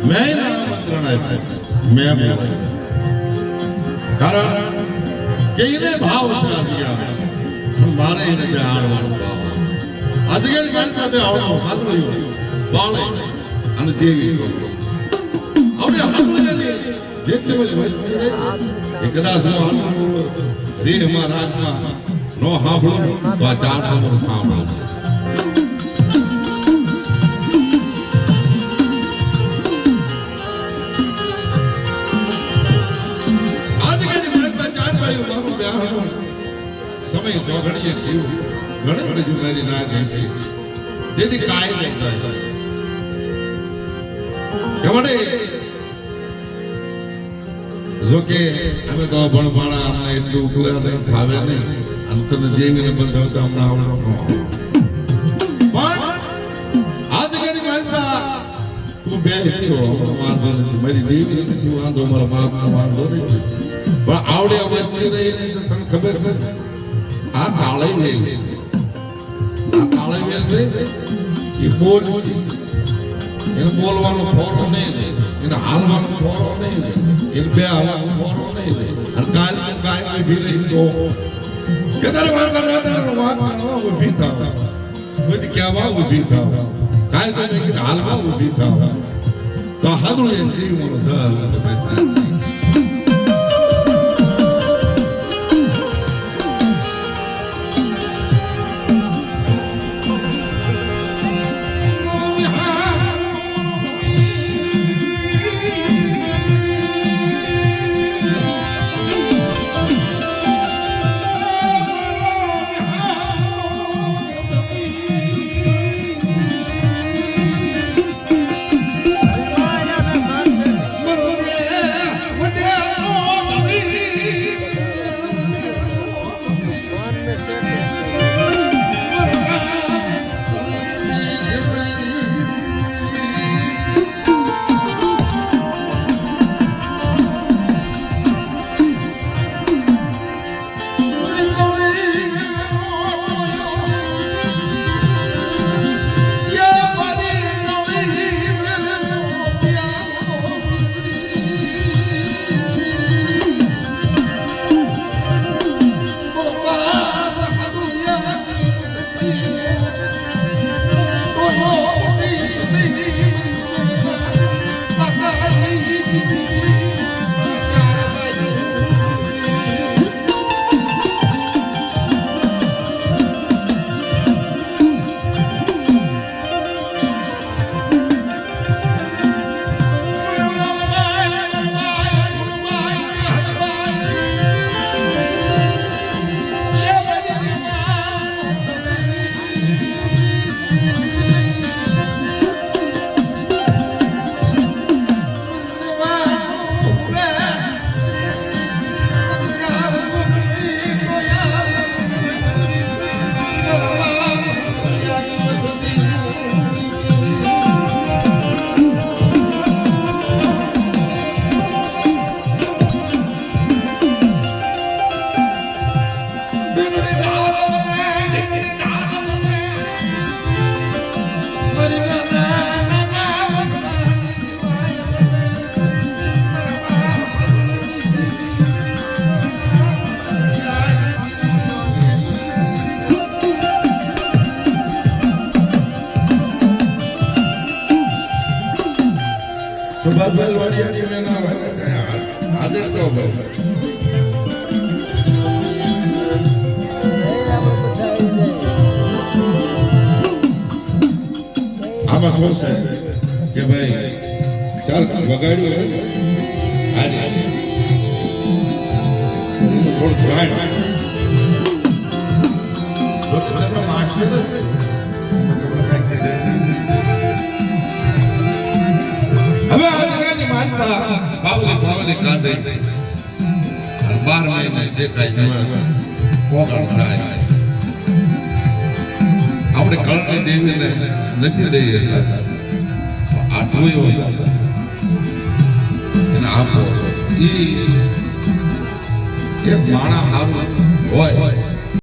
મેં આમંત્રણ આપ્યું મેં કારણ કે એને ભાવ છે આજે આવે મારે એને બેહાડવાનો ભાવ આજે કે ગણતા બેહાડવાનો હાથમાં બાળ અને દેવી આપણે હાથમાં જેટલી બધી વસ્તુ રહે એ કદાચ રેહમાં રાજમાં નો સાંભળો તો આ ચાર નંબર સાંભળો સમય સોગણીએ જીવ ઘણી બધી મારી ના દેશી તેથી કાય કરતા કેવડે જો કે અમે તો ભણભાણા અમને એટલું ઉકળ્યા નહીં ફાવે નહીં અંતને દેવીને બંધાવતા હમણાં આવડો પણ આ જગ્યાની માનતા તું બે ગયો વાંધો નથી મારી દેવી નથી વાંધો મારા બાપનો વાંધો નહીં પણ આવડે અવસ્થિત રહી તને ખબર છે આ કાળે વેલ આ કાળે વેલ એ બોલ એને બોલવાનો ફોરો નહીં એને હાલવાનો ફોરો નહીં એને બે હાલવાનો ફોરો નહીં અને કાલ કાય ઉભી રહી તો કે તારે વાત કરવા ઉભી થાવ બધી કહેવા ઉભી થાવ કાય તો હાલવા ઉભી થાવ તો હાદું એ જીવવાનો સહલ સુભાષભાઈ વાડિયાની મેના હાજર તો આમાં શું છે કે ભાઈ ચાલ વગાડ્યું આજે થોડું ગાય હવે આ જગ્યાની માનતા બાવલી કાઢે 12 મહિને જે કાંઈ પોગળ થાય આપણે કળની દેવીને નથી દઈએ આ ટોયો છે એને આપો એક માણા સારું હોય